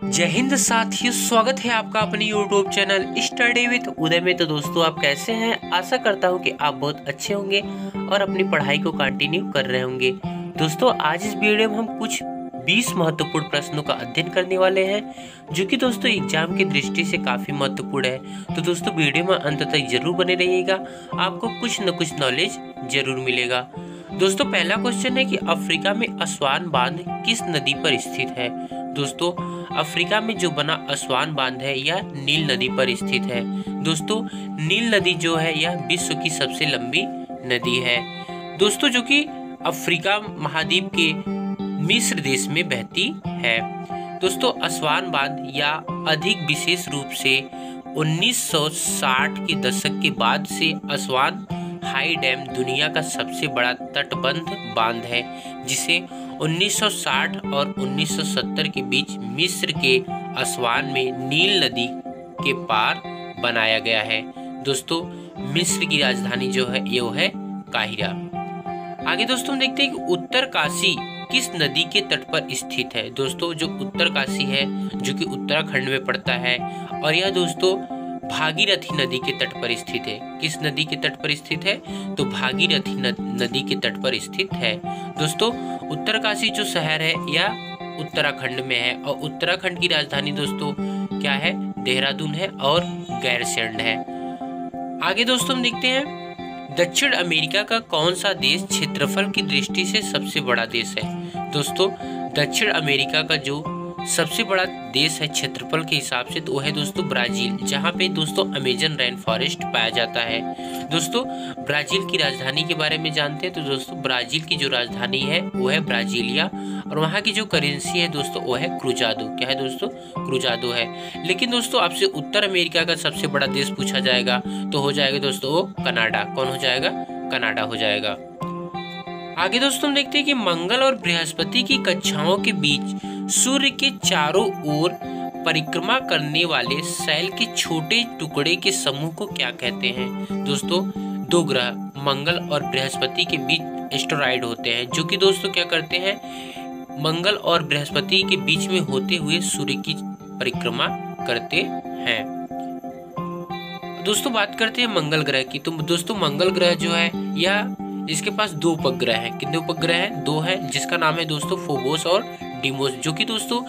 जय हिंद साथियों, स्वागत है आपका अपने YouTube चैनल स्टडी विद उदय में। तो दोस्तों, आप कैसे हैं? आशा करता हूं कि आप बहुत अच्छे होंगे और अपनी पढ़ाई को कंटिन्यू कर रहे होंगे। दोस्तों, आज इस वीडियो में हम कुछ 20 महत्वपूर्ण प्रश्नों का अध्ययन करने वाले हैं, जो कि दोस्तों एग्जाम की दृष्टि से काफी महत्वपूर्ण है। तो दोस्तों, वीडियो में अंत तक जरूर बने रहिएगा, आपको कुछ न कुछ नॉलेज जरूर मिलेगा। दोस्तों, पहला क्वेश्चन है कि अफ्रीका में अस्वान बांध किस नदी पर स्थित है? दोस्तों, अफ्रीका में जो बना अस्वान बांध है यह नील नदी पर स्थित है। दोस्तों, नील नदी जो है यह विश्व की सबसे लंबी नदी है दोस्तों, जो कि अफ्रीका महाद्वीप के मिस्र देश में बहती है। दोस्तों, अस्वान बांध या अधिक विशेष रूप से 1960 के दशक के बाद से अस्वान हाई डैम दुनिया का सबसे बड़ा तटबंध बांध है, जिसे 1960 और 1970 के बीच मिस्र के अस्वान में नील नदी के पार बनाया गया है। दोस्तों, मिस्र की राजधानी जो है ये है काहिरा। आगे दोस्तों हम देखते हैं कि उत्तर काशी किस नदी के तट पर स्थित है? दोस्तों, जो उत्तर काशी है जो कि उत्तराखंड में पड़ता है, और यह दोस्तों भागीरथी नदी के तट पर स्थित है। किस नदी के तट पर स्थित है? तो भागीरथी नदी के तट पर स्थित है। दोस्तों, उत्तरकाशी जो शहर है यह उत्तराखंड में है, और उत्तराखंड की राजधानी दोस्तों क्या है? देहरादून है और गैरसैंण है। आगे दोस्तों हम देखते हैं दक्षिण अमेरिका का कौन सा देश क्षेत्रफल की दृष्टि से सबसे बड़ा देश है? दोस्तों, दक्षिण अमेरिका का जो सबसे बड़ा देश है क्षेत्रफल के हिसाब से तो वो है दोस्तों ब्राजील, जहाँ पे दोस्तों अमेजन रेन फॉरेस्ट पाया जाता है। दोस्तों, ब्राजील की राजधानी के बारे में जानते हैं। तो दोस्तों, ब्राजील की जो राजधानी है वो है ब्राजीलिया, और वहाँ की जो करेंसी है दोस्तों वो है क्रूजादो। क्या है दोस्तों? क्रूजादो है। लेकिन दोस्तों, आपसे उत्तर अमेरिका का सबसे बड़ा देश पूछा जाएगा तो हो जाएगा दोस्तों वो कनाडा। कौन हो जाएगा? कनाडा हो जाएगा। आगे दोस्तों हम देखते हैं कि मंगल और बृहस्पति की कक्षाओं के बीच सूर्य के चारों ओर परिक्रमा करने वाले शैल के छोटे टुकड़े के समूह को क्या कहते हैं? दोस्तों, दो ग्रह मंगल और बृहस्पति के बीच एस्टेरॉयड होते हैं, जो कि दोस्तों क्या करते हैं? मंगल और बृहस्पति के बीच में होते हुए सूर्य की परिक्रमा करते हैं। दोस्तों, बात करते हैं मंगल ग्रह की। तो दोस्तों, मंगल ग्रह जो है यह इसके पास दो उपग्रह हैं। कितने उपग्रह हैं? दो हैं, जिसका नाम है दोस्तों फोबोस और डिमोस, जो कि दोस्तों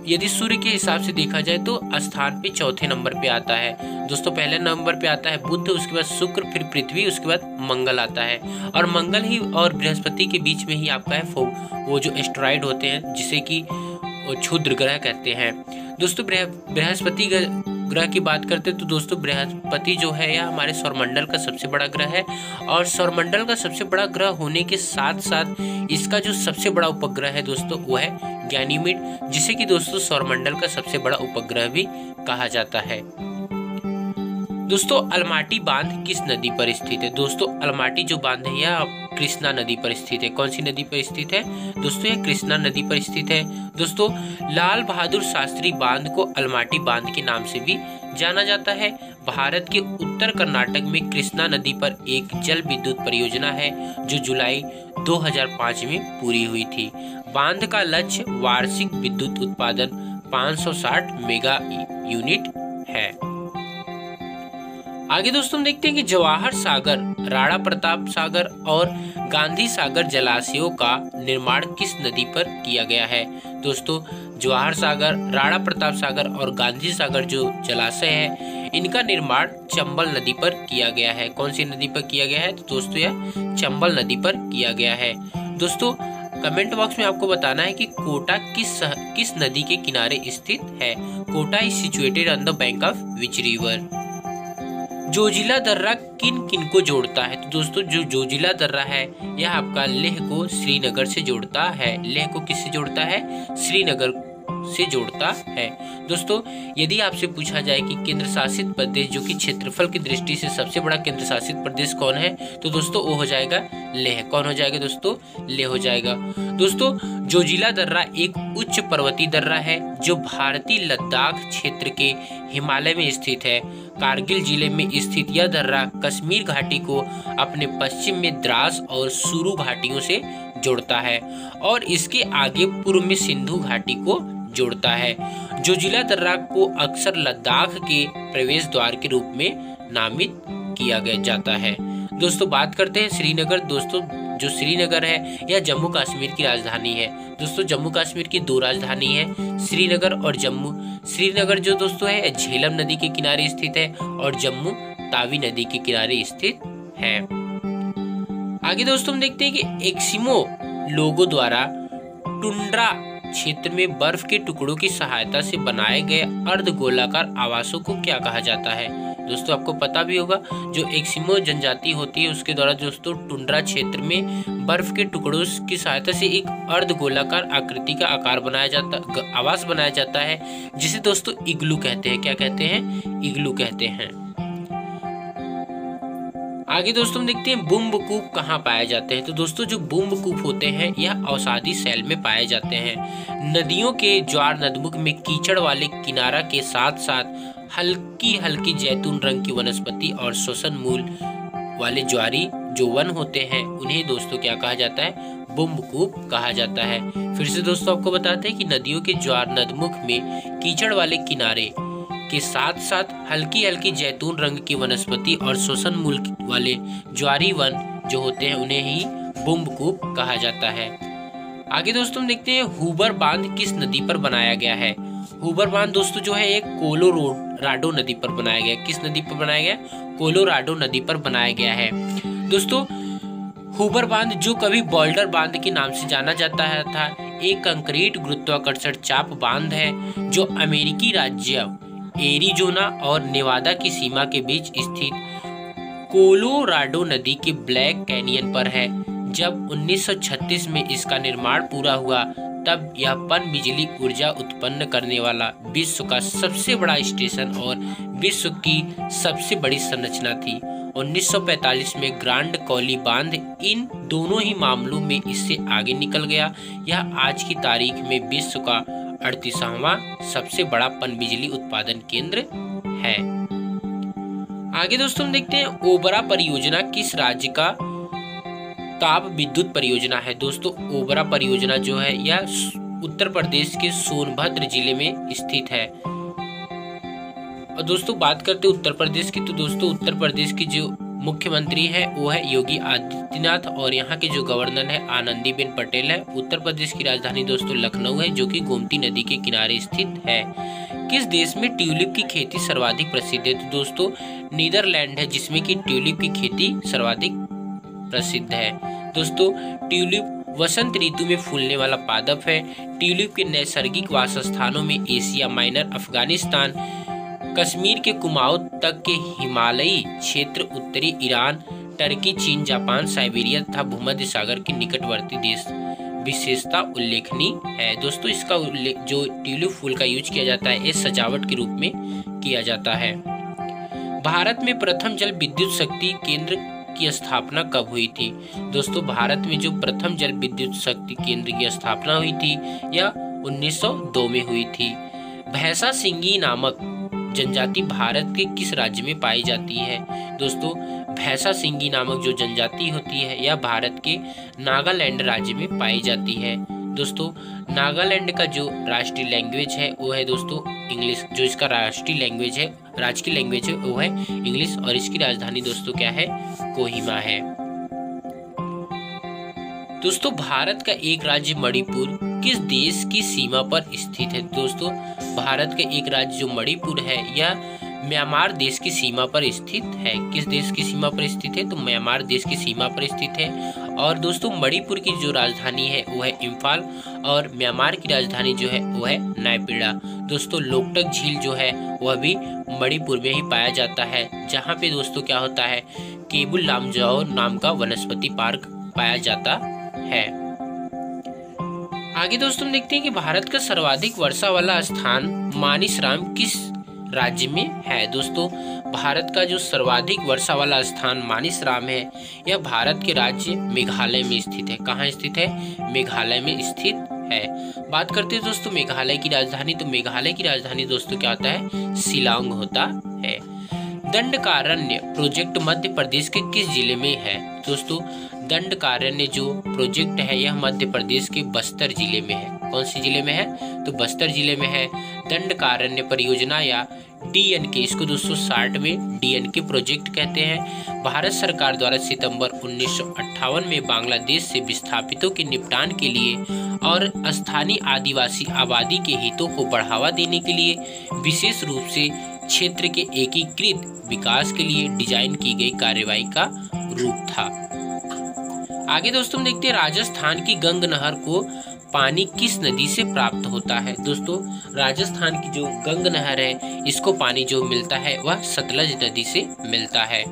यदि सूर्य के हिसाब से देखा जाए तो स्थान पे चौथे नंबर पे आता है। दोस्तों, पहले नंबर पे आता है बुध, उसके बाद शुक्र, फिर पृथ्वी, उसके बाद मंगल आता है। और मंगल ही और बृहस्पति के बीच में ही आपका है वो जो एस्टेरॉयड होते हैं, जिसे कि क्षुद्र ग्रह कहते हैं। दोस्तों, बृहस्पति ग्रह की बात करते हैं तो दोस्तों बृहस्पति जो है यह हमारे सौरमंडल का सबसे बड़ा ग्रह है, और सौरमंडल का सबसे बड़ा ग्रह होने के साथ साथ इसका जो सबसे बड़ा उपग्रह है दोस्तों वो है गैनीमेड, जिसे कि दोस्तों सौरमंडल का सबसे बड़ा उपग्रह भी कहा जाता है। दोस्तों, अलमाटी बांध किस नदी पर स्थित है? दोस्तों, अलमाटी जो बांध है यह कृष्णा नदी पर स्थित है। कौन सी नदी पर स्थित है? दोस्तों, यह कृष्णा नदी पर स्थित है। दोस्तों, लाल बहादुर शास्त्री बांध को अलमाटी बांध के नाम से भी जाना जाता है। भारत के उत्तर कर्नाटक में कृष्णा नदी पर एक जल विद्युत परियोजना है, जो जुलाई 2005 में पूरी हुई थी। बांध का लक्ष्य वार्षिक विद्युत उत्पादन 560 मेगा यूनिट है। आगे दोस्तों हम देखते हैं कि जवाहर सागर, राणा प्रताप सागर और गांधी सागर जलाशयों का निर्माण किस नदी पर किया गया है? दोस्तों, जवाहर सागर, राणा प्रताप सागर और गांधी सागर जो जलाशय है इनका निर्माण चंबल नदी पर किया गया है। कौन सी नदी पर किया गया है? तो दोस्तों यह चंबल नदी पर किया गया है। दोस्तों, कमेंट बॉक्स में आपको बताना है कि कोटा किस नदी के किनारे स्थित है? Kota is situated on the bank of which river? Zojila दर्रा किन किन को जोड़ता है? तो दोस्तों, जो जोजिला दर्रा है यह आपका लेह को श्रीनगर से जोड़ता है। लेह को किससे जोड़ता है? श्रीनगर से जोड़ता है। दोस्तों, यदि आपसे पूछा जाए कि केंद्र शासित प्रदेश जो कि क्षेत्रफल की दृष्टि से सबसे बड़ा केंद्र शासित प्रदेश कौन है, तो दोस्तों वो हो जाएगा लेह। कौन हो जाएगा दोस्तों? लेह हो जाएगा। दोस्तों, जोजिला दर्रा एक उच्च पर्वतीय दर्रा है जो भारतीय लद्दाख क्षेत्र के हिमालय में स्थित है। कारगिल जिले में स्थित यह दर्रा कश्मीर घाटी को अपने पश्चिम में द्रास और सुरु घाटियों से जोड़ता है, और इसके आगे पूर्व में सिंधु घाटी को जोड़ता है। जोजिला दर्रा को अक्सर लद्दाख के प्रवेश द्वार के रूप में नामित किया गया जाता है। दोस्तों बात करते हैं श्रीनगर। दोस्तों जो श्रीनगर है यह जम्मू कश्मीर की राजधानी है। दोस्तों जम्मू कश्मीर की 2 राजधानी है, श्रीनगर और जम्मू। श्रीनगर जो दोस्तों है झेलम नदी के किनारे स्थित है और जम्मू तावी नदी के किनारे स्थित है। आगे दोस्तों हम देखते हैं कि एस्किमो लोगों द्वारा टुंड्रा क्षेत्र में बर्फ के टुकड़ों की सहायता से बनाए गए अर्धगोलाकार आवासों को क्या कहा जाता है। दोस्तों आपको पता भी होगा जो एस्किमो जनजाति होती है उसके द्वारा दोस्तों टुंड्रा क्षेत्र में बर्फ के टुकड़ों की सहायता से एक अर्धगोलाकार आकृति का आकार बनाया जाता, आवास बनाया जाता है, जिसे दोस्तों इग्लू कहते हैं। क्या कहते हैं? इग्लू कहते हैं। आगे दोस्तों हम देखते हैं बुम्बकूप कहाँ पाए जाते हैं। तो दोस्तों जो बुम्बकूप होते हैं यह औषधि शैल में पाए जाते हैं। नदियों के ज्वार नदमुख में कीचड़ वाले किनारा के साथ साथ हल्की हल्की जैतून रंग की वनस्पति और श्वसन मूल वाले ज्वारी जो वन होते हैं उन्हें दोस्तों क्या कहा जाता है? बुम्बकूप कहा जाता है। फिर से दोस्तों आपको बताते हैं कि नदियों के ज्वार नदमुख में कीचड़ वाले किनारे के साथ साथ हल्की हल्की जैतून रंग की वनस्पति और श्वसन मूल वाले ज्वारी वन जो होते हैं उन्हें ही बुम्बकूप कहा जाता है। आगे दोस्तों हम देखते हैं हूबर बांध किस नदी पर बनाया गया है। हूबर बांध दोस्तों जो है एक कोलोराडो नदी पर बनाया गया। किस नदी पर बनाया गया? कोलोराडो नदी पर बनाया गया है। दोस्तों हूबर बांध जो कभी बोल्डर बांध के नाम से जाना जाता है था एक कंक्रीट गुरुत्वाकर्षण चाप बांध है जो अमेरिकी राज्य एरिजोना और नेवादा की सीमा के बीच स्थित कोलोराडो नदी के ब्लैक कैनियन पर है। जब 1936 में इसका निर्माण पूरा हुआ तब यह पन बिजली ऊर्जा उत्पन्न करने वाला विश्व का सबसे बड़ा स्टेशन और विश्व की सबसे बड़ी संरचना थी। 1945 में ग्रांड कौली बांध इन दोनों ही मामलों में इससे आगे निकल गया। यह आज की तारीख में विश्व का 38वां सबसे बड़ा पन बिजली उत्पादन केंद्र है। आगे दोस्तों हम देखते हैं ओबरा परियोजना किस राज्य का ताप विद्युत परियोजना है। दोस्तों ओबरा परियोजना जो है यह उत्तर प्रदेश के सोनभद्र जिले में स्थित है। और दोस्तों बात करते हैं उत्तर प्रदेश की, तो दोस्तों उत्तर प्रदेश की जो मुख्यमंत्री है वो है योगी आदित्यनाथ और यहाँ के जो गवर्नर है आनंदीबेन पटेल है। उत्तर प्रदेश की राजधानी दोस्तों लखनऊ है जो कि गोमती नदी के किनारे स्थित है। किस देश में ट्यूलिप की खेती सर्वाधिक प्रसिद्ध है? तो दोस्तों नीदरलैंड है जिसमें कि ट्यूलिप की खेती सर्वाधिक प्रसिद्ध है। दोस्तों ट्यूलिप वसंत ऋतु में फूलने वाला पादप है। ट्यूलिप के नैसर्गिक वास स्थानों में एशिया माइनर, अफगानिस्तान, कश्मीर के कुमाऊं तक के हिमालयी क्षेत्र, उत्तरी ईरान, टर्की, चीन, जापान, साइबेरिया तथा भूमध्य सागर के निकटवर्ती देश विशेषता उल्लेखनीय है। दोस्तों इसका जो ट्यूलिप फूल का यूज किया जाता है ये सजावट के रूप में किया जाता है। भारत में प्रथम जल विद्युत शक्ति केंद्र की स्थापना कब हुई थी? दोस्तों भारत में जो प्रथम जल विद्युत शक्ति केंद्र की स्थापना हुई थी यह 1902 में हुई थी। भैंसा सिंगी नामक जनजाति भारत के किस राज्य में पाई जाती है? दोस्तों भैंसा सिंगी नामक जो जनजाति होती है यह भारत के नागालैंड राज्य में पाई जाती है। दोस्तों नागालैंड का जो राष्ट्रीय लैंग्वेज है वो है दोस्तों इंग्लिश। जो इसका राष्ट्रीय लैंग्वेज है, राजकीय लैंग्वेज है वो है इंग्लिश और इसकी राजधानी दोस्तों क्या है? कोहिमा है। दोस्तों भारत का एक राज्य मणिपुर किस देश की सीमा पर स्थित है? दोस्तों भारत का एक राज्य जो मणिपुर है यह म्यांमार देश की सीमा पर स्थित है। किस देश की सीमा पर स्थित है? तो म्यांमार देश की सीमा पर स्थित है। और दोस्तों मणिपुर की जो राजधानी है वो है इम्फाल और म्यांमार की राजधानी जो है वो है नायपीड़ा। दोस्तों लोकटक झील जो है वह भी मणिपुर में ही पाया जाता है, जहाँ पे दोस्तों क्या होता है केबुल लामजाओ नाम का वनस्पति पार्क पाया जाता है। आगे दोस्तों देखते हैं कि भारत का सर्वाधिक वर्षा वाला स्थान मानिसराम किस राज्य में है? दोस्तों भारत का जो सर्वाधिक वर्षा वाला स्थान मानिसराम है यह भारत के राज्य मेघालय में स्थित है। कहाँ स्थित है? मेघालय में स्थित है। बात करते हैं दोस्तों मेघालय की राजधानी, तो मेघालय की राजधानी दोस्तों क्या होता है? शिलांग होता है। दंडकारण्य प्रोजेक्ट मध्य प्रदेश के किस जिले में है? दोस्तों दंडकारण्य जो प्रोजेक्ट है यह मध्य प्रदेश के बस्तर जिले में है। कौन सी जिले में है, तो बस्तर जिले में है। दंडकारण्य परियोजना या DNK, इसको दोस्तों 60 में DNK प्रोजेक्ट कहते हैं, भारत सरकार द्वारा सितंबर 1958 में बांग्लादेश से विस्थापितों के निपटान के लिए और स्थानीय आदिवासी आबादी के हितों को बढ़ावा देने के लिए विशेष रूप से क्षेत्र के एकीकृत विकास के लिए डिजाइन की गई कार्यवाही का रूप था। आगे दोस्तों हम देखते हैं राजस्थान की गंग नहर को पानी किस नदी से प्राप्त होता है। दोस्तों राजस्थान की जो गंग नहर है इसको पानी जो मिलता है वह सतलज नदी से मिलता है।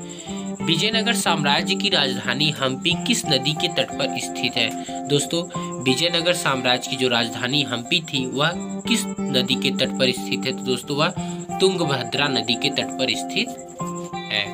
विजयनगर साम्राज्य की राजधानी हम्पी किस नदी के तट पर स्थित है। दोस्तों विजयनगर साम्राज्य की जो राजधानी हम्पी थी वह किस नदी के तट पर स्थित है, तो दोस्तों वह तुंगभद्रा नदी के तट पर स्थित है।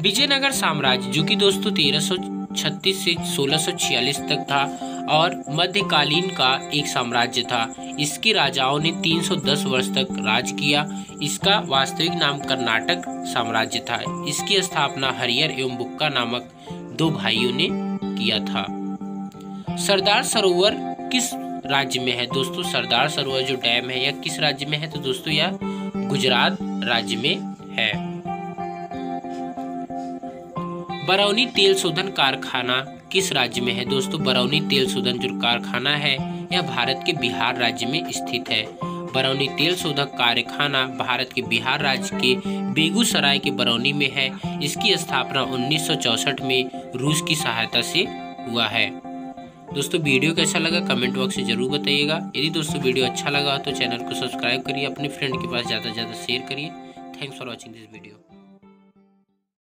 विजयनगर साम्राज्य जो कि दोस्तों 1336 से 1646 तक था और मध्यकालीन का एक साम्राज्य था। इसके राजाओं ने 310 वर्ष तक राज किया। इसका वास्तविक नाम कर्नाटक साम्राज्य था। इसकी स्थापना हरिहर एवं बुक्का नामक दो भाइयों ने किया था। सरदार सरोवर किस राज्य में है। दोस्तों सरदार सरोवर जो डैम है यह किस राज्य में है, तो दोस्तों यह गुजरात राज्य में है। बरौनी तेल शोधन कारखाना किस राज्य में है। दोस्तों बरौनी तेल शोधन जो कारखाना है यह भारत के बिहार राज्य में स्थित है। बरौनी तेल शोधक कारखाना भारत के बिहार राज्य के बेगूसराय के बरौनी में है। इसकी स्थापना 1964 में रूस की सहायता से हुआ है। दोस्तों वीडियो कैसा लगा कमेंट बॉक्स में जरूर बताइएगा। यदि दोस्तों वीडियो अच्छा लगा तो चैनल को सब्सक्राइब करिए, अपने फ्रेंड के पास ज़्यादा से ज़्यादा शेयर करिए। Thanks for watching this video.